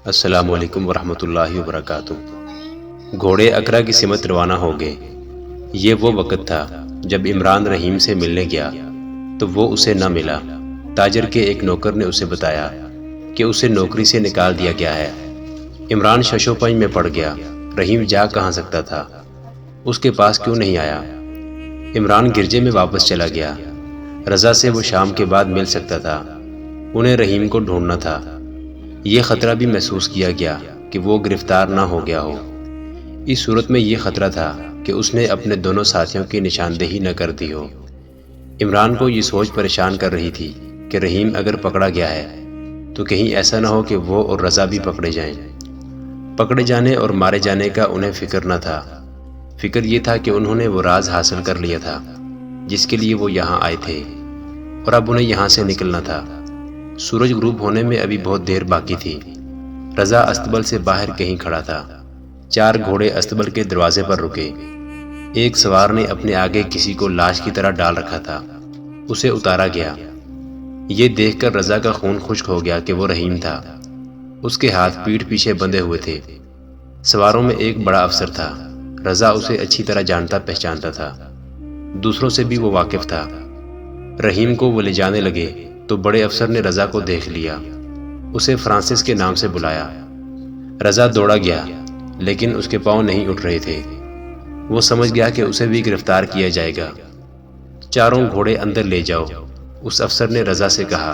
السلام علیکم ورحمۃ اللہ وبرکاتہ۔ گھوڑے اکرا کی سمت روانہ ہو گئے۔ یہ وہ وقت تھا جب عمران رحیم سے ملنے گیا تو وہ اسے نہ ملا۔ تاجر کے ایک نوکر نے اسے بتایا کہ اسے نوکری سے نکال دیا گیا ہے۔ عمران شش و پنج میں پڑ گیا۔ رحیم جا کہاں سکتا تھا؟ اس کے پاس کیوں نہیں آیا؟ عمران گرجے میں واپس چلا گیا۔ رضا سے وہ شام کے بعد مل سکتا تھا۔ انہیں رحیم کو ڈھونڈنا تھا۔ یہ خطرہ بھی محسوس کیا گیا کہ وہ گرفتار نہ ہو گیا ہو۔ اس صورت میں یہ خطرہ تھا کہ اس نے اپنے دونوں ساتھیوں کی نشاندہی نہ کر دی ہو۔ عمران کو یہ سوچ پریشان کر رہی تھی کہ رحیم اگر پکڑا گیا ہے تو کہیں ایسا نہ ہو کہ وہ اور رضا بھی پکڑے جائیں۔ پکڑے جانے اور مارے جانے کا انہیں فکر نہ تھا۔ فکر یہ تھا کہ انہوں نے وہ راز حاصل کر لیا تھا جس کے لیے وہ یہاں آئے تھے، اور اب انہیں یہاں سے نکلنا تھا۔ سورج غروب ہونے میں ابھی بہت دیر باقی تھی۔ رضا استبل سے باہر کہیں کھڑا تھا۔ 4 گھوڑے استبل کے دروازے پر رکے۔ ایک سوار نے اپنے آگے کسی کو لاش کی طرح ڈال رکھا تھا۔ اسے اتارا گیا۔ یہ دیکھ کر رضا کا خون خشک ہو گیا کہ وہ رحیم تھا۔ اس کے ہاتھ پیٹھ پیچھے بندھے ہوئے تھے۔ سواروں میں ایک بڑا افسر تھا۔ رضا اسے اچھی طرح جانتا پہچانتا تھا۔ دوسروں سے بھی وہ واقف تھا۔ رحیم کو وہ لے جانے لگے تو بڑے افسر نے رضا کو دیکھ لیا۔ اسے فرانسس کے نام سے بلایا۔ رضا دوڑا گیا لیکن اس کے پاؤں نہیں اٹھ رہے تھے۔ وہ سمجھ گیا کہ اسے بھی گرفتار کیا جائے گا۔ 4 گھوڑے اندر لے جاؤ، اس افسر نے رضا سے کہا۔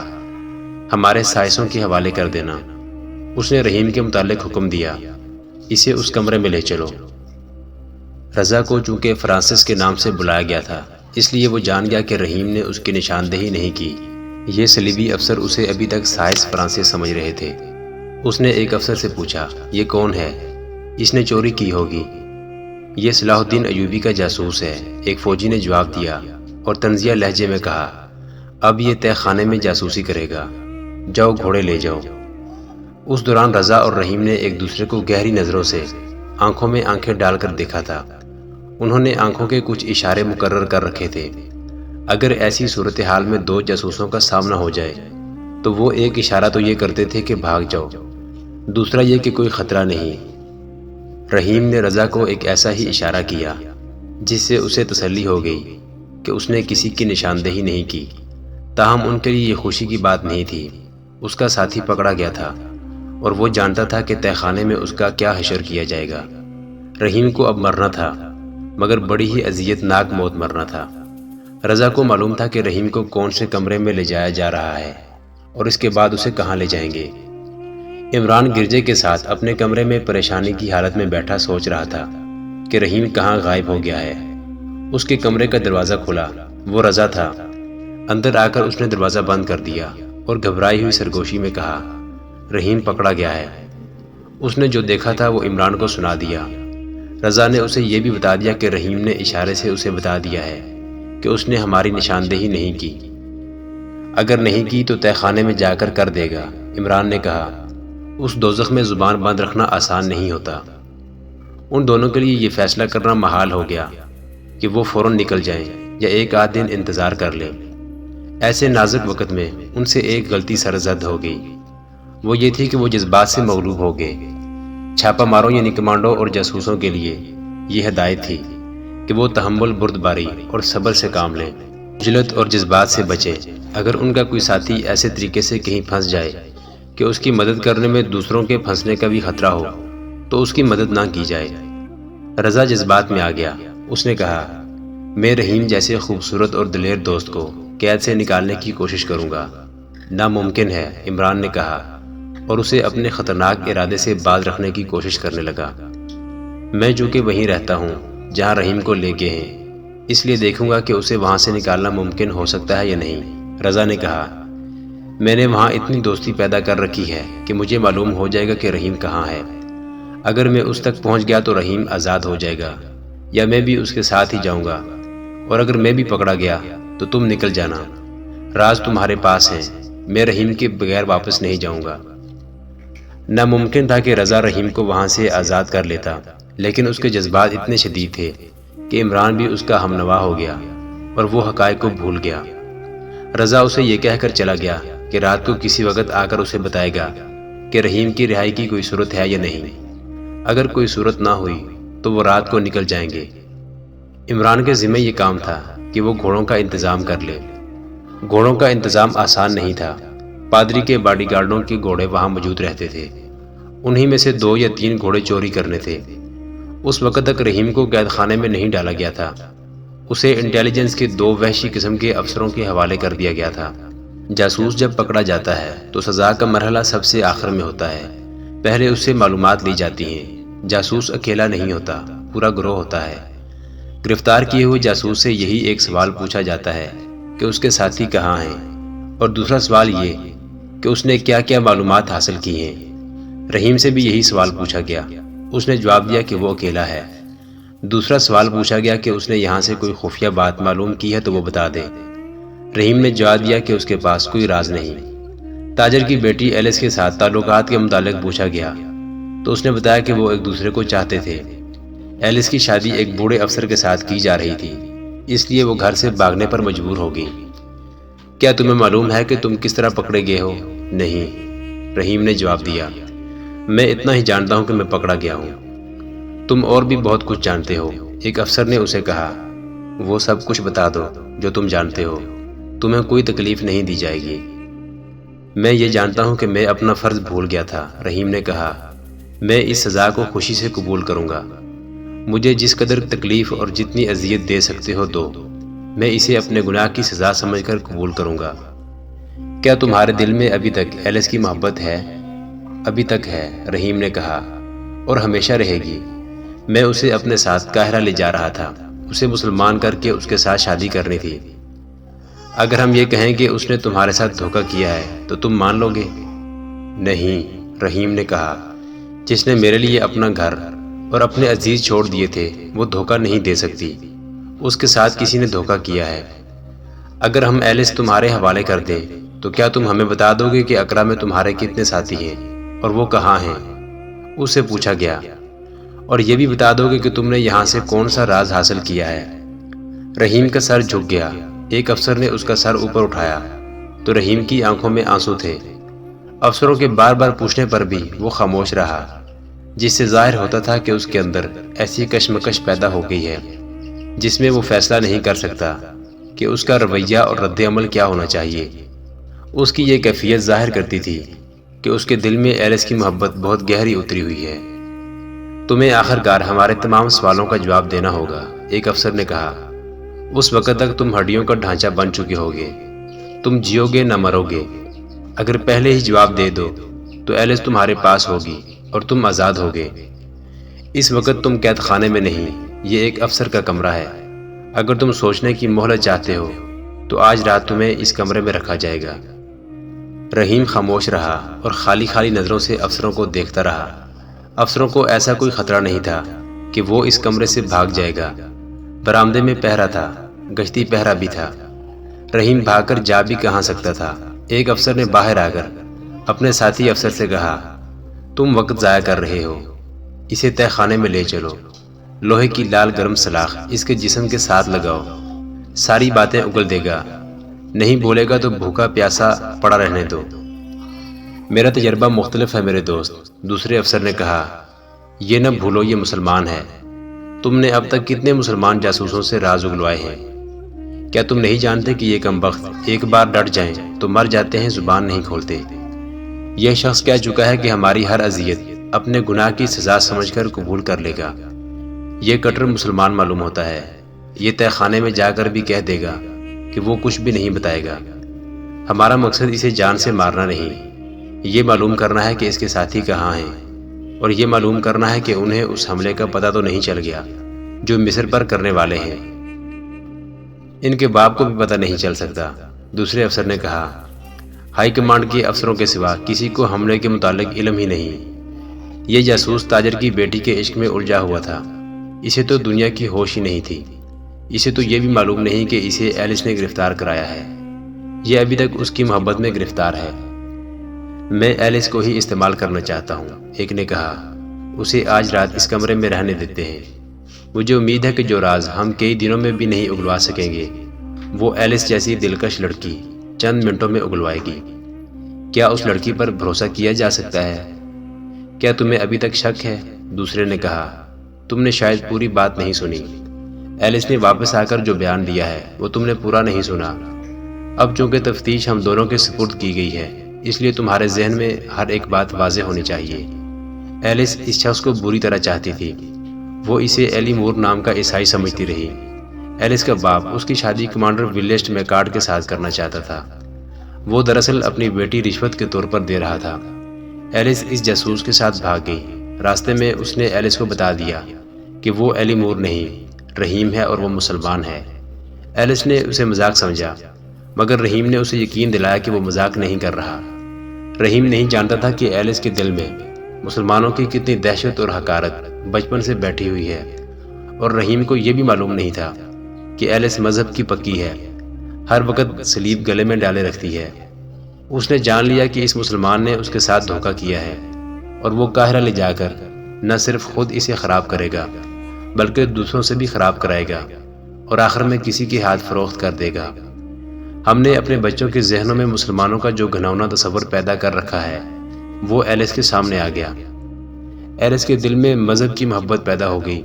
ہمارے سائسوں کے حوالے کر دینا۔ اس نے رحیم کے متعلق حکم دیا، اسے اس کمرے میں لے چلو۔ رضا کو چونکہ فرانسس کے نام سے بلایا گیا تھا اس لیے وہ جان گیا کہ رحیم نے اس کی نشاندہی نہیں کی۔ یہ صلیبی افسر اسے ابھی تک سائس فرانسس سمجھ رہے تھے۔ اس نے ایک افسر سے پوچھا، یہ کون ہے؟ اس نے چوری کی ہوگی۔ یہ صلاح الدین ایوبی کا جاسوس ہے، ایک فوجی نے جواب دیا اور طنزیہ لہجے میں کہا، اب یہ تہ خانے میں جاسوسی کرے گا، جاؤ گھوڑے لے جاؤ۔ اس دوران رضا اور رحیم نے ایک دوسرے کو گہری نظروں سے آنکھوں میں آنکھیں ڈال کر دیکھا تھا۔ انہوں نے آنکھوں کے کچھ اشارے مقرر کر رکھے تھے۔ اگر ایسی صورتحال میں 2 جاسوسوں کا سامنا ہو جائے تو وہ ایک اشارہ تو یہ کرتے تھے کہ بھاگ جاؤ، دوسرا یہ کہ کوئی خطرہ نہیں۔ رحیم نے رضا کو ایک ایسا ہی اشارہ کیا جس سے اسے تسلی ہو گئی کہ اس نے کسی کی نشاندہی نہیں کی۔ تاہم ان کے لیے یہ خوشی کی بات نہیں تھی۔ اس کا ساتھی پکڑا گیا تھا اور وہ جانتا تھا کہ تہ خانے میں اس کا کیا حشر کیا جائے گا۔ رحیم کو اب مرنا تھا، مگر بڑی ہی اذیت ناک موت مرنا تھا۔ رضا کو معلوم تھا کہ رحیم کو کون سے کمرے میں لے جایا جا رہا ہے اور اس کے بعد اسے کہاں لے جائیں گے۔ عمران گرجے کے ساتھ اپنے کمرے میں پریشانی کی حالت میں بیٹھا سوچ رہا تھا کہ رحیم کہاں غائب ہو گیا ہے۔ اس کے کمرے کا دروازہ کھلا، وہ رضا تھا۔ اندر آ کر اس نے دروازہ بند کر دیا اور گھبرائی ہوئی سرگوشی میں کہا، رحیم پکڑا گیا ہے۔ اس نے جو دیکھا تھا وہ عمران کو سنا دیا۔ رضا نے اسے یہ بھی بتا دیا کہ رحیم نے اشارے سے اسے بتا دیا ہے کہ اس نے ہماری نشاندہی نہیں کی۔ اگر نہیں کی تو تہ خانے میں جا کر کر دے گا۔ عمران نے کہا، اس دوزخ میں زبان بند رکھنا آسان نہیں ہوتا۔ ان دونوں کے لیے یہ فیصلہ کرنا محال ہو گیا کہ وہ فوراً نکل جائیں یا ایک آدھ دن انتظار کر لیں۔ ایسے نازک وقت میں ان سے ایک غلطی سرزد ہو گئی۔ وہ یہ تھی کہ وہ جذبات سے مغلوب ہو گئے۔ چھاپا ماروں یعنی کمانڈو اور جاسوسوں کے لیے یہ ہدایت تھی کہ وہ تحمل، بردباری اور صبر سے کام لیں، جلد اور جذبات سے بچیں۔ اگر ان کا کوئی ساتھی ایسے طریقے سے کہیں پھنس جائے کہ اس کی مدد کرنے میں دوسروں کے پھنسنے کا بھی خطرہ ہو تو اس کی مدد نہ کی جائے۔ رضا جذبات میں آ گیا۔ اس نے کہا، میں رحیم جیسے خوبصورت اور دلیر دوست کو قید سے نکالنے کی کوشش کروں گا۔ ناممکن ہے، عمران نے کہا اور اسے اپنے خطرناک ارادے سے باز رکھنے کی کوشش کرنے لگا۔ میں جو کہ وہیں رہتا ہوں جہاں رحیم کو لے گئے ہیں، اس لیے دیکھوں گا کہ اسے وہاں سے نکالنا ممکن ہو سکتا ہے یا نہیں۔ رضا نے کہا، میں نے وہاں اتنی دوستی پیدا کر رکھی ہے کہ مجھے معلوم ہو جائے گا کہ رحیم کہاں ہے۔ اگر میں اس تک پہنچ گیا تو رحیم آزاد ہو جائے گا یا میں بھی اس کے ساتھ ہی جاؤں گا، اور اگر میں بھی پکڑا گیا تو تم نکل جانا۔ راز تمہارے پاس ہیں، میں رحیم کے بغیر واپس نہیں جاؤں گا۔ ناممکن تھا کہ رضا رحیم کو وہاں سے آزاد کر لیتا، لیکن اس کے جذبات اتنے شدید تھے کہ عمران بھی اس کا ہمنوا ہو گیا اور وہ حقائق کو بھول گیا۔ رضا اسے یہ کہہ کر چلا گیا کہ رات کو کسی وقت آ کر اسے بتائے گا کہ رحیم کی رہائی کی کوئی صورت ہے یا نہیں۔ اگر کوئی صورت نہ ہوئی تو وہ رات کو نکل جائیں گے۔ عمران کے ذمہ یہ کام تھا کہ وہ گھوڑوں کا انتظام کر لے۔ گھوڑوں کا انتظام آسان نہیں تھا۔ پادری کے باڈی گارڈوں کے گھوڑے وہاں موجود رہتے تھے۔ انہی میں سے 2 یا 3 گھوڑے چوری کرنے تھے۔ اس وقت تک رحیم کو قید خانے میں نہیں ڈالا گیا تھا۔ اسے انٹیلیجنس کے 2 وحشی قسم کے افسروں کے حوالے کر دیا گیا تھا۔ جاسوس جب پکڑا جاتا ہے تو سزا کا مرحلہ سب سے آخر میں ہوتا ہے۔ پہلے اس سے معلومات لی جاتی ہیں۔ جاسوس اکیلا نہیں ہوتا، پورا گروہ ہوتا ہے۔ گرفتار کیے ہوئے جاسوس سے یہی ایک سوال پوچھا جاتا ہے کہ اس کے ساتھی کہاں ہیں، اور دوسرا سوال یہ کہ اس نے کیا کیا معلومات حاصل کی ہیں۔ رحیم سے بھی یہی سوال پوچھا گیا۔ اس نے جواب دیا کہ وہ اکیلا ہے۔ دوسرا سوال پوچھا گیا کہ اس نے یہاں سے کوئی خفیہ بات معلوم کی ہے تو وہ بتا دے۔ رحیم نے جواب دیا کہ اس کے پاس کوئی راز نہیں۔ تاجر کی بیٹی ایلس کے ساتھ تعلقات کے متعلق پوچھا گیا تو اس نے بتایا کہ وہ ایک دوسرے کو چاہتے تھے۔ ایلس کی شادی ایک بوڑھے افسر کے ساتھ کی جا رہی تھی، اس لیے وہ گھر سے بھاگنے پر مجبور ہو گئی۔ کیا تمہیں معلوم ہے کہ تم کس طرح پکڑے گئے ہو؟ نہیں، رحیم نے جواب دیا۔ میں اتنا ہی جانتا ہوں کہ میں پکڑا گیا ہوں۔ تم اور بھی بہت کچھ جانتے ہو، ایک افسر نے اسے کہا۔ وہ سب کچھ بتا دو جو تم جانتے ہو، تمہیں کوئی تکلیف نہیں دی جائے گی۔ میں یہ جانتا ہوں کہ میں اپنا فرض بھول گیا تھا، رحیم نے کہا۔ میں اس سزا کو خوشی سے قبول کروں گا۔ مجھے جس قدر تکلیف اور جتنی اذیت دے سکتے ہو دو، میں اسے اپنے گناہ کی سزا سمجھ کر قبول کروں گا۔ کیا تمہارے دل میں ابھی تک ایلس کی محبت ہے؟ ابھی تک ہے، رحیم نے کہا، اور ہمیشہ رہے گی۔ میں اسے اپنے ساتھ قاہرہ لے جا رہا تھا، اسے مسلمان کر کے اس کے ساتھ شادی کرنی تھی۔ اگر ہم یہ کہیں کہ اس نے تمہارے ساتھ دھوکہ کیا ہے تو تم مان لو گے؟ نہیں، رحیم نے کہا، جس نے میرے لیے اپنا گھر اور اپنے عزیز چھوڑ دیے تھے وہ دھوکہ نہیں دے سکتی۔ اس کے ساتھ کسی نے دھوکہ کیا ہے۔ اگر ہم ایلس تمہارے حوالے کر دیں تو کیا تم ہمیں بتا دو گے کہ اقرا میں تمہارے کتنے ساتھی ہیں اور وہ کہاں ہیں؟ اس سے پوچھا گیا۔ اور یہ بھی بتا دو گے کہ تم نے یہاں سے کون سا راز حاصل کیا ہے؟ رحیم کا سر جھک گیا۔ ایک افسر نے اس کا سر اوپر اٹھایا تو رحیم کی آنکھوں میں آنسو تھے۔ افسروں کے بار بار پوچھنے پر بھی وہ خاموش رہا، جس سے ظاہر ہوتا تھا کہ اس کے اندر ایسی کشمکش پیدا ہو گئی ہے جس میں وہ فیصلہ نہیں کر سکتا کہ اس کا رویہ اور رد عمل کیا ہونا چاہیے۔ اس کی یہ کیفیت ظاہر کرتی تھی کہ اس کے دل میں ایلس کی محبت بہت گہری اتری ہوئی ہے۔ تمہیں آخر کار ہمارے تمام سوالوں کا جواب دینا ہوگا، ایک افسر نے کہا۔ اس وقت تک تم ہڈیوں کا ڈھانچہ بن چکے ہوگے، تم جیو گے نہ مرو گے۔ اگر پہلے ہی جواب دے دو تو ایلس تمہارے پاس ہوگی اور تم آزاد ہوگے۔ اس وقت تم قید خانے میں نہیں، یہ ایک افسر کا کمرہ ہے۔ اگر تم سوچنے کی مہلت چاہتے ہو تو آج رات تمہیں اس کمرے میں رکھا جائے گا۔ رحیم خاموش رہا اور خالی خالی نظروں سے افسروں کو دیکھتا رہا۔ افسروں کو ایسا کوئی خطرہ نہیں تھا کہ وہ اس کمرے سے بھاگ جائے گا۔ برآمدے میں پہرا تھا، گشتی پہرا بھی تھا۔ رحیم بھاگ کر جا بھی کہاں سکتا تھا۔ ایک افسر نے باہر آ کر اپنے ساتھی افسر سے کہا، تم وقت ضائع کر رہے ہو، اسے تہہ خانے میں لے چلو۔ لوہے کی لال گرم سلاخ اس کے جسم کے ساتھ لگاؤ، ساری باتیں اگل دے گا، نہیں بولے گا تو بھوکا پیاسا پڑا رہنے دو۔ میرا تجربہ مختلف ہے میرے دوست، دوسرے افسر نے کہا۔ یہ نہ بھولو یہ مسلمان ہے۔ تم نے اب تک کتنے مسلمان جاسوسوں سے راز اگلوائے ہیں؟ کیا تم نہیں جانتے کہ یہ کمبخت ایک بار ڈٹ جائیں تو مر جاتے ہیں، زبان نہیں کھولتے؟ یہ شخص کہہ چکا ہے کہ ہماری ہر اذیت اپنے گناہ کی سزا سمجھ کر قبول کر لے گا۔ یہ کٹر مسلمان معلوم ہوتا ہے۔ یہ تہہ خانے میں جا کر بھی کہہ دے گا کہ وہ کچھ بھی نہیں بتائے گا۔ ہمارا مقصد اسے جان سے مارنا نہیں، یہ معلوم کرنا ہے کہ اس کے ساتھی کہاں ہیں، اور یہ معلوم کرنا ہے کہ انہیں اس حملے کا پتہ تو نہیں چل گیا جو مصر پر کرنے والے ہیں۔ ان کے باپ کو بھی پتہ نہیں چل سکتا، دوسرے افسر نے کہا۔ ہائی کمانڈ کے افسروں کے سوا کسی کو حملے کے متعلق علم ہی نہیں۔ یہ جاسوس تاجر کی بیٹی کے عشق میں الجھا ہوا تھا، اسے تو دنیا کی ہوش ہی نہیں تھی۔ اسے تو یہ بھی معلوم نہیں کہ اسے ایلس نے گرفتار کرایا ہے، یہ ابھی تک اس کی محبت میں گرفتار ہے۔ میں ایلس کو ہی استعمال کرنا چاہتا ہوں، ایک نے کہا۔ اسے آج رات اس کمرے میں رہنے دیتے ہیں۔ مجھے امید ہے کہ جو راز ہم کئی دنوں میں بھی نہیں اگلوا سکیں گے وہ ایلس جیسی دلکش لڑکی چند منٹوں میں اگلوائے گی۔ کیا اس لڑکی پر بھروسہ کیا جا سکتا ہے؟ کیا تمہیں ابھی تک شک ہے؟ دوسرے نے کہا، تم نے شاید پوری بات نہیں سنی۔ ایلس نے واپس آ کر جو بیان دیا ہے وہ تم نے پورا نہیں سنا۔ اب چونکہ تفتیش ہم دونوں کے سپرد کی گئی ہے، اس لیے تمہارے ذہن میں ہر ایک بات واضح ہونی چاہیے۔ ایلس اس شخص کو بری طرح چاہتی تھی۔ وہ اسے ایلی مور نام کا عیسائی سمجھتی رہی۔ ایلس کا باپ اس کی شادی کمانڈر ولیسٹ میکارڈ کے ساتھ کرنا چاہتا تھا۔ وہ دراصل اپنی بیٹی رشوت کے طور پر دے رہا تھا۔ ایلس اس جاسوس کے ساتھ بھاگ گئی۔ راستے میں اس نے ایلس کو بتا دیا کہ وہ ایلی مور نہیں، رحیم ہے اور وہ مسلمان ہے۔ ایلس نے اسے مذاق سمجھا، مگر رحیم نے اسے یقین دلایا کہ وہ مذاق نہیں کر رہا۔ رحیم نہیں جانتا تھا کہ ایلس کے دل میں مسلمانوں کی کتنی دہشت اور حقارت بچپن سے بیٹھی ہوئی ہے، اور رحیم کو یہ بھی معلوم نہیں تھا کہ ایلس مذہب کی پکی ہے، ہر وقت صلیب گلے میں ڈالے رکھتی ہے۔ اس نے جان لیا کہ اس مسلمان نے اس کے ساتھ دھوکہ کیا ہے، اور وہ قاہرہ لے جا کر نہ صرف خود اسے خراب کرے گا بلکہ دوسروں سے بھی خراب کرائے گا، اور آخر میں کسی کے ہاتھ فروخت کر دے گا۔ ہم نے اپنے بچوں کے ذہنوں میں مسلمانوں کا جو گھناؤنا تصور پیدا کر رکھا ہے وہ ایلس کے سامنے آ گیا۔ ایلس کے دل میں مذہب کی محبت پیدا ہو گئی،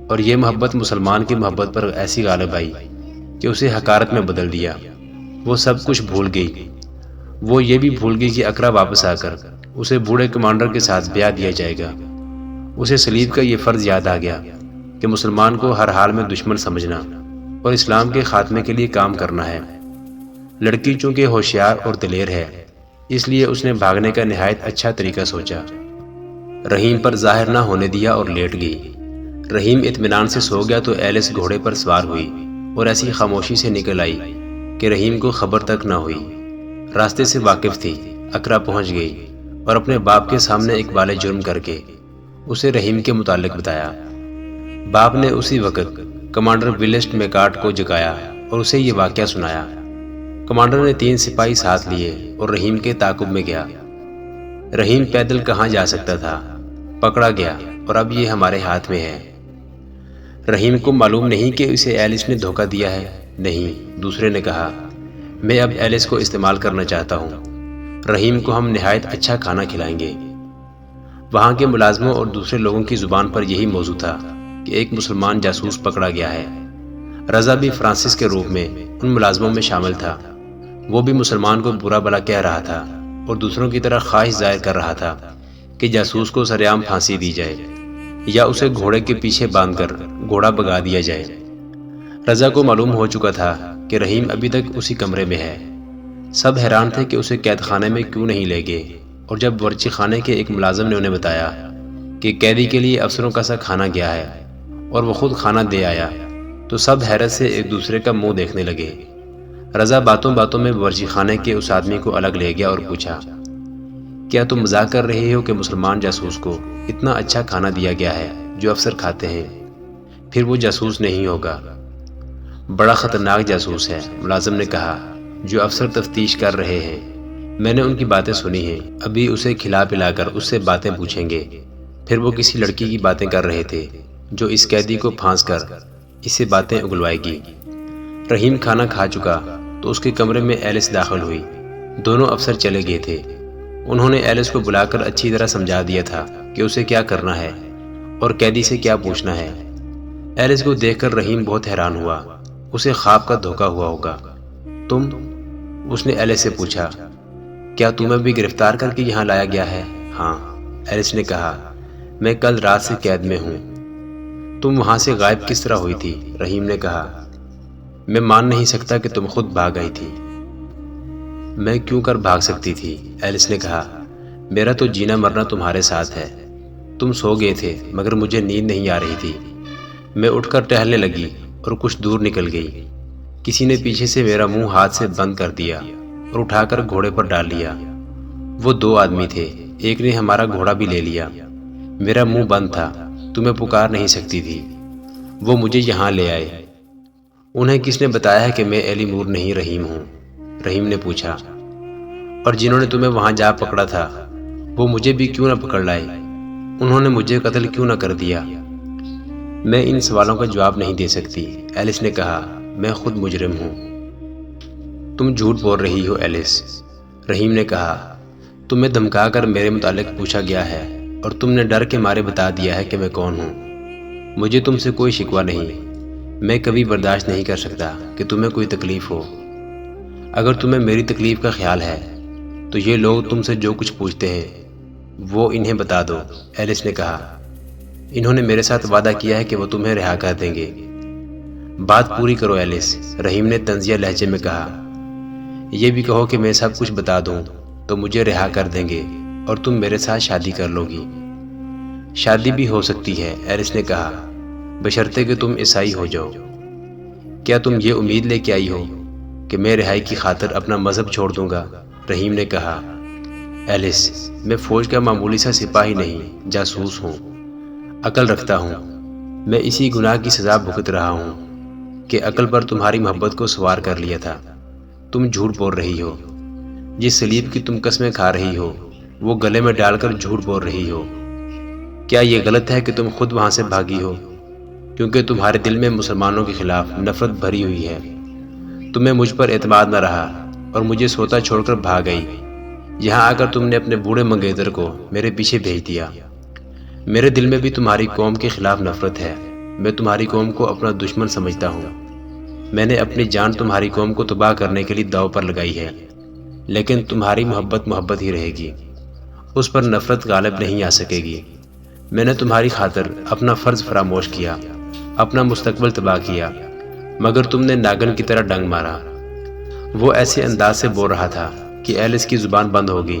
اور یہ محبت مسلمان کی محبت پر ایسی غالب آئی کہ اسے حقارت میں بدل دیا۔ وہ سب کچھ بھول گئی۔ وہ یہ بھی بھول گئی کہ اقرا واپس آ کر اسے بوڑھے کمانڈر کے ساتھ بیعت دیا جائے گا۔ اسے صلیب کا یہ فرض یاد آ گیا کہ مسلمان کو ہر حال میں دشمن سمجھنا اور اسلام کے خاتمے کے لیے کام کرنا ہے۔ لڑکی چونکہ ہوشیار اور دلیر ہے، اس لیے اس نے بھاگنے کا نہایت اچھا طریقہ سوچا۔ رحیم پر ظاہر نہ ہونے دیا اور لیٹ گئی۔ رحیم اطمینان سے سو گیا تو ایلس گھوڑے پر سوار ہوئی اور ایسی خاموشی سے نکل آئی کہ رحیم کو خبر تک نہ ہوئی۔ راستے سے واقف تھی۔ اقرا پہنچ گئی اور اپنے باپ کے سامنے اقبال جرم کر کے اسے رحیم کے متعلق بتایا۔ باپ نے اسی وقت کمانڈر ولیسٹ میکارڈ کو جگایا اور اسے یہ واقعہ سنایا۔ کمانڈر نے 3 سپاہی ساتھ لیے اور رحیم کے تعاقب میں گیا۔ رحیم پیدل کہاں جا سکتا تھا، پکڑا گیا اور اب یہ ہمارے ہاتھ میں ہے۔ رحیم کو معلوم نہیں کہ اسے ایلس نے دھوکہ دیا ہے؟ نہیں، دوسرے نے کہا، میں اب ایلس کو استعمال کرنا چاہتا ہوں۔ رحیم کو ہم نہایت اچھا کھانا کھلائیں گے۔ وہاں کے ملازموں اور دوسرے لوگوں کی زبان پر یہی موضوع تھا کہ ایک مسلمان جاسوس پکڑا گیا ہے۔ رضا بھی فرانسس کے روپ میں ان ملازموں میں شامل تھا۔ وہ بھی مسلمان کو برا بھلا کہہ رہا تھا اور دوسروں کی طرح خواہش ظاہر کر رہا تھا کہ جاسوس کو سرعام پھانسی دی جائے یا اسے گھوڑے کے پیچھے باندھ کر گھوڑا بگا دیا جائے۔ رضا کو معلوم ہو چکا تھا کہ رحیم ابھی تک اسی کمرے میں ہے۔ سب حیران تھے کہ اسے قید خانے میں کیوں نہیں لے گئے، اور جب ورچی خانے کے ایک ملازم نے انہیں بتایا کہ قیدی کے لیے افسروں کا سا کھانا گیا ہے اور وہ خود کھانا دے آیا، تو سب حیرت سے ایک دوسرے کا منہ دیکھنے لگے۔ رضا باتوں باتوں میں ورچی خانے کے اس آدمی کو الگ لے گیا اور پوچھا، کیا تم مذاق کر رہے ہو کہ مسلمان جاسوس کو اتنا اچھا کھانا دیا گیا ہے جو افسر کھاتے ہیں؟ پھر وہ جاسوس نہیں ہوگا۔ بڑا خطرناک جاسوس ہے، ملازم نے کہا، جو افسر تفتیش کر رہے ہیں۔ میں نے ان کی باتیں سنی ہیں۔ ابھی اسے کھلا پلا کر اس سے باتیں پوچھیں گے۔ پھر وہ کسی لڑکی کی باتیں کر رہے تھے جو اس قیدی کو پھانس کر اس سے باتیں اگلوائے گی۔ رحیم کھانا کھا چکا تو اس کے کمرے میں ایلس داخل ہوئی۔ دونوں افسر چلے گئے تھے۔ انہوں نے ایلس کو بلا کر اچھی طرح سمجھا دیا تھا کہ اسے کیا کرنا ہے اور قیدی سے کیا پوچھنا ہے۔ ایلس کو دیکھ کر رحیم بہت حیران ہوا۔ اسے خواب کا دھوکہ ہوا ہوگا۔ تم؟ اس نے ایلس سے پوچھا، کیا تمہیں بھی گرفتار کر کے یہاں لایا گیا ہے؟ ہاں، ایلس نے کہا، میں کل رات سے قید میں ہوں۔ تم وہاں سے غائب کس طرح ہوئی تھی؟ رحیم نے کہا، میں مان نہیں سکتا کہ تم خود بھاگ آئی تھی۔ میں کیوں کر بھاگ سکتی تھی؟ ایلس نے کہا، میرا تو جینا مرنا تمہارے ساتھ ہے۔ تم سو گئے تھے مگر مجھے نیند نہیں آ رہی تھی۔ میں اٹھ کر ٹہلنے لگی اور کچھ دور نکل گئی۔ کسی نے پیچھے سے میرا منہ ہاتھ سے بند کر دیا اور اٹھا کر گھوڑے پر ڈال لیا۔ وہ 2 آدمی تھے، ایک نے ہمارا گھوڑا بھی لے لیا۔ میرا منہ بند تھا، تمہیں پکار نہیں سکتی تھی۔ وہ مجھے یہاں لے آئے۔ انہیں کس نے بتایا ہے کہ میں ایلی مور نہیں رحیم ہوں؟ رحیم نے پوچھا۔ اور جنہوں نے تمہیں وہاں جا پکڑا تھا وہ مجھے بھی کیوں نہ پکڑ لائے؟ انہوں نے مجھے قتل کیوں نہ کر دیا؟ میں ان سوالوں کا جواب نہیں دے سکتی، ایلس نے کہا، میں خود مجرم ہوں۔ تم جھوٹ بول رہی ہو ایلس، رحیم نے کہا، تمہیں دھمکا کر میرے متعلق پوچھا گیا ہے اور تم نے ڈر کے مارے بتا دیا ہے کہ میں کون ہوں۔ مجھے تم سے کوئی شکوہ نہیں، میں کبھی برداشت نہیں کر سکتا کہ تمہیں کوئی تکلیف ہو۔ اگر تمہیں میری تکلیف کا خیال ہے تو یہ لوگ تم سے جو کچھ پوچھتے ہیں وہ انہیں بتا دو، ایلس نے کہا۔ انہوں نے میرے ساتھ وعدہ کیا ہے کہ وہ تمہیں رہا کر دیں گے۔ بات پوری کرو ایلس، رحیم نے طنزیہ لہجے میں کہا۔ یہ بھی کہو کہ میں سب کچھ بتا دوں تو مجھے رہا کر دیں گے اور تم میرے ساتھ شادی کر لو گی۔ شادی بھی ہو سکتی ہے، ایلس نے کہا، بشرطے کہ تم عیسائی ہو جاؤ۔ کیا تم یہ امید لے کے آئی ہو کہ میں رہائی کی خاطر اپنا مذہب چھوڑ دوں گا؟ رحیم نے کہا۔ ایلس، میں فوج کا معمولی سا سپاہی نہیں، جاسوس ہوں، عقل رکھتا ہوں۔ میں اسی گناہ کی سزا بھگت رہا ہوں کہ عقل پر تمہاری محبت کو سوار کر لیا تھا۔ تم جھوٹ بول رہی ہو، جس سلیب کی تم قسمیں کھا رہی ہو وہ گلے میں ڈال کر جھوٹ بول رہی ہو۔ کیا یہ غلط ہے کہ تم خود وہاں سے بھاگی ہو کیونکہ تمہارے دل میں مسلمانوں کے خلاف نفرت بھری ہوئی ہے؟ تمہیں مجھ پر اعتماد نہ رہا اور مجھے سوتا چھوڑ کر بھاگ گئی۔ یہاں آ کر تم نے اپنے بوڑھے منگیتر کو میرے پیچھے بھیج دیا۔ میرے دل میں بھی تمہاری قوم کے خلاف نفرت ہے۔ میں تمہاری قوم کو اپنا دشمن سمجھتا ہوں۔ میں نے اپنی جان تمہاری قوم کو تباہ کرنے کے لیے داؤ پر لگائی ہے، لیکن تمہاری محبت محبت ہی رہے گی، اس پر نفرت غالب نہیں آ سکے گی۔ میں نے تمہاری خاطر اپنا فرض فراموش کیا، اپنا مستقبل تباہ کیا، مگر تم نے ناگن کی طرح ڈنگ مارا۔ وہ ایسے انداز سے بول رہا تھا کہ ایلس کی زبان بند ہو گئی۔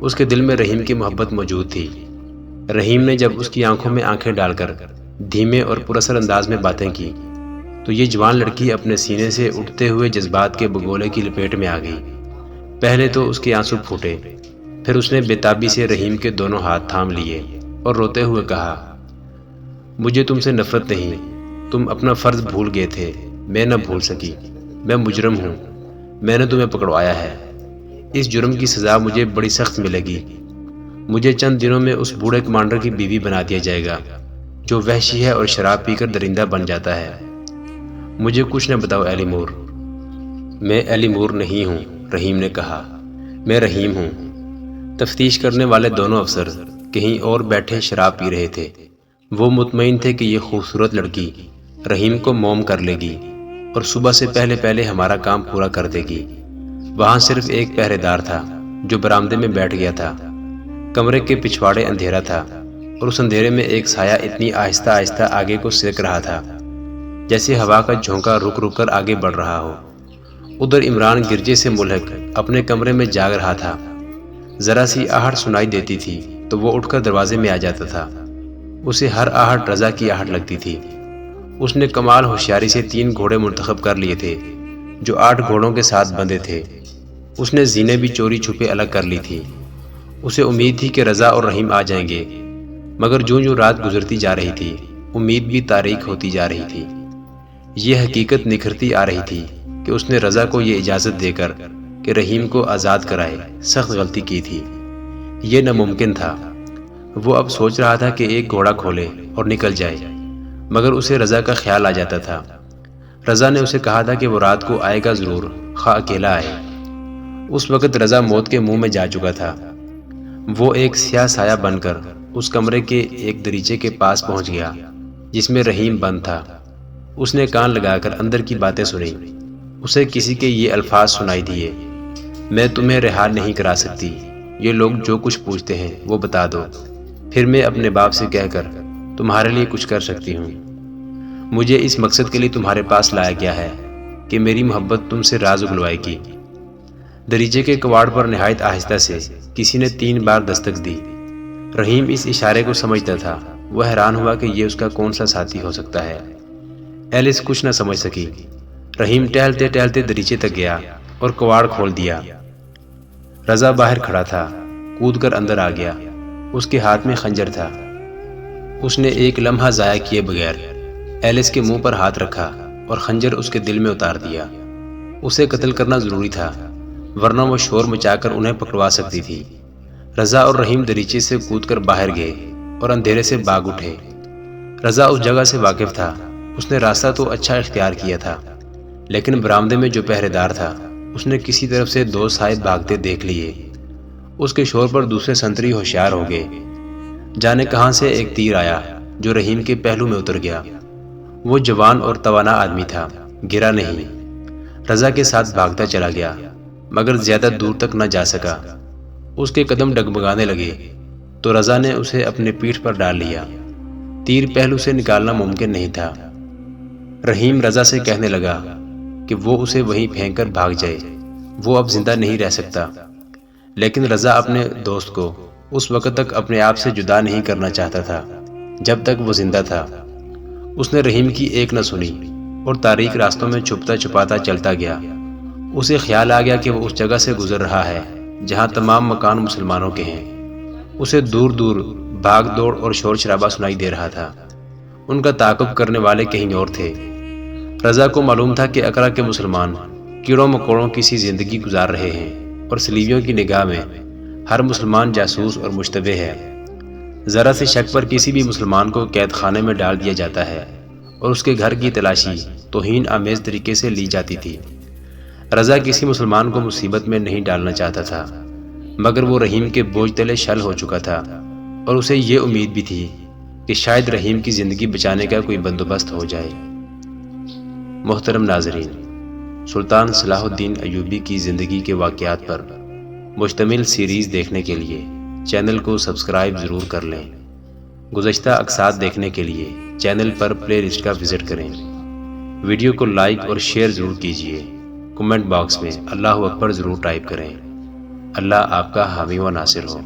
اس کے دل میں رحیم کی محبت موجود تھی۔ رحیم نے جب اس کی آنکھوں میں آنکھیں ڈال کر دھیمے اور پراثر انداز میں باتیں کی تو یہ جوان لڑکی اپنے سینے سے اٹھتے ہوئے جذبات کے بگولے کی لپیٹ میں آ گئی۔ پہلے تو اس کے آنسو پھوٹے، پھر اس نے بے تابی سے رحیم کے دونوں ہاتھ تھام لیے اور روتے ہوئے کہا، مجھے تم سے نفرت نہیں، تم اپنا فرض بھول گئے تھے، میں نہ بھول سکی۔ میں مجرم ہوں، میں نے تمہیں پکڑوایا ہے۔ اس جرم کی سزا مجھے بڑی سخت ملے گی۔ مجھے چند دنوں میں اس بوڑھے کمانڈر کی بیوی بنا دیا جائے گا جو وحشی ہے اور شراب پی کر درندہ بن جاتا ہے۔ مجھے کچھ نہ بتاؤ ایلی مور۔ میں ایلی مور نہیں ہوں، رحیم نے کہا، میں رحیم ہوں۔ تفتیش کرنے والے دونوں افسر کہیں اور بیٹھے شراب پی رہے تھے۔ وہ مطمئن تھے کہ یہ خوبصورت لڑکی رحیم کو موم کر لے گی اور صبح سے پہلے پہلے ہمارا کام پورا کر دے گی۔ وہاں صرف ایک پہرے دار تھا جو برآمدے میں بیٹھ گیا تھا۔ کمرے کے پچھواڑے اندھیرا تھا اور اس اندھیرے میں ایک سایہ اتنی آہستہ آہستہ آگے کو سرک رہا تھا جیسے ہوا کا جھونکا رک رک کر آگے بڑھ رہا ہو۔ ادھر عمران گرجے سے ملحق اپنے کمرے میں جاگ رہا تھا۔ ذرا سی آہٹ سنائی دیتی تھی تو وہ اٹھ کر دروازے میں آ جاتا تھا۔ اسے ہر آہٹ رضا کی آہٹ لگتی تھی۔ اس نے کمال ہوشیاری سے 3 گھوڑے منتخب کر لیے تھے جو 8 گھوڑوں کے ساتھ بندھے تھے۔ اس نے زینے بھی چوری چھپے الگ کر لی تھی۔ اسے امید تھی کہ رضا اور رحیم آ جائیں گے، مگر جوں جوں رات گزرتی جا رہی تھی امید بھی تاریک ہوتی جا رہی تھی۔ یہ حقیقت نکھرتی آ رہی تھی کہ اس نے رضا کو یہ اجازت دے کر کہ رحیم کو آزاد کرائے سخت غلطی کی تھی۔ یہ ناممکن تھا۔ وہ اب سوچ رہا تھا کہ ایک گھوڑا کھولے اور نکل جائے، مگر اسے رضا کا خیال آ جاتا تھا۔ رضا نے اسے کہا تھا کہ وہ رات کو آئے گا ضرور، خواہ اکیلا آئے۔ اس وقت رضا موت کے منہ میں جا چکا تھا۔ وہ ایک سیاہ سایہ بن کر اس کمرے کے ایک دریچے کے پاس پہنچ گیا جس میں رحیم بند تھا۔ اس نے کان لگا کر اندر کی باتیں سنی۔ اسے کسی کے یہ الفاظ سنائی دیے، میں تمہیں رہا نہیں کرا سکتی، یہ لوگ جو کچھ پوچھتے ہیں وہ بتا دو، پھر میں اپنے باپ سے کہہ کر تمہارے لیے کچھ کر سکتی ہوں۔ مجھے اس مقصد کے لیے تمہارے پاس لایا گیا ہے کہ میری محبت تم سے راز اگلوائے گی۔ دریچے کے کواڑ پر نہایت آہستہ سے کسی نے 3 بار دستک دی۔ رحیم اس اشارے کو سمجھتا تھا۔ وہ حیران ہوا کہ یہ اس کا کون سا ساتھی ہو سکتا ہے۔ ایلس کچھ نہ سمجھ سکی۔ رحیم ٹہلتے ٹہلتے دریچے تک گیا اور کواڑ کھول دیا۔ رضا باہر کھڑا تھا، کود کر اندر آ گیا۔ اس کے ہاتھ میں خنجر تھا۔ اس نے ایک لمحہ ضائع کیے بغیر ایلس کے منہ پر ہاتھ رکھا اور خنجر اس کے دل میں اتار دیا۔ اسے قتل کرنا ضروری تھا، ورنہ وہ شور مچا کر انہیں پکڑوا سکتی تھی۔ رضا اور رحیم دریچے سے کود کر باہر گئے اور اندھیرے سے بھاگ اٹھے۔ رضا اس جگہ سے واقف تھا۔ اس نے راستہ تو اچھا اختیار کیا تھا، لیکن برآمدے میں جو پہرے دار تھا اس نے کسی طرف سے 2 سائے بھاگتے دیکھ لیے۔ اس کے شور پر دوسرے سنتری ہوشیار ہو گئے۔ جانے کہاں سے ایک تیر آیا جو رحیم کے پہلو میں اتر گیا۔ وہ جوان اور توانا آدمی تھا، گرا نہیں، رضا کے ساتھ بھاگتا چلا گیا، مگر زیادہ دور تک نہ جا سکا۔ اس کے قدم ڈگمگانے لگے تو رضا نے اسے اپنے پیٹھ پر ڈال لیا۔ تیر پہلو سے نکالنا ممکن نہیں تھا۔ رحیم رضا سے کہنے لگا کہ وہ اسے وہیں پھینک کر بھاگ جائے، وہ اب زندہ نہیں رہ سکتا، لیکن رضا اپنے دوست کو اس وقت تک اپنے آپ سے جدا نہیں کرنا چاہتا تھا جب تک وہ زندہ تھا۔ اس نے رحیم کی ایک نہ سنی اور تاریک راستوں میں چھپتا چھپاتا چلتا گیا۔ اسے خیال آ گیا کہ وہ اس جگہ سے گزر رہا ہے جہاں تمام مکان مسلمانوں کے ہیں۔ اسے دور دور بھاگ دوڑ اور شور شرابہ سنائی دے رہا تھا۔ ان کا تعاقب کرنے والے کہیں اور تھے۔ رضا کو معلوم تھا کہ اقرا کے مسلمان کیڑوں مکوڑوں کی سی زندگی گزار رہے ہیں اور صلیبیوں کی نگاہ میں ہر مسلمان جاسوس اور مشتبہ ہے۔ ذرا سے شک پر کسی بھی مسلمان کو قید خانے میں ڈال دیا جاتا ہے اور اس کے گھر کی تلاشی توہین آمیز طریقے سے لی جاتی تھی۔ رضا کسی مسلمان کو مصیبت میں نہیں ڈالنا چاہتا تھا، مگر وہ رحیم کے بوجھ تلے شل ہو چکا تھا اور اسے یہ امید بھی تھی کہ شاید رحیم کی زندگی بچانے کا کوئی بندوبست ہو جائے۔ محترم ناظرین، سلطان صلاح الدین ایوبی کی زندگی کے واقعات پر مشتمل سیریز دیکھنے کے لیے چینل کو سبسکرائب ضرور کر لیں۔ گزشتہ اقساط دیکھنے کے لیے چینل پر پلے لسٹ کا وزٹ کریں۔ ویڈیو کو لائک اور شیئر ضرور کیجیے۔ کمنٹ باکس میں اللہ اکبر ضرور ٹائپ کریں۔ اللہ آپ کا حامی و ناصر ہو۔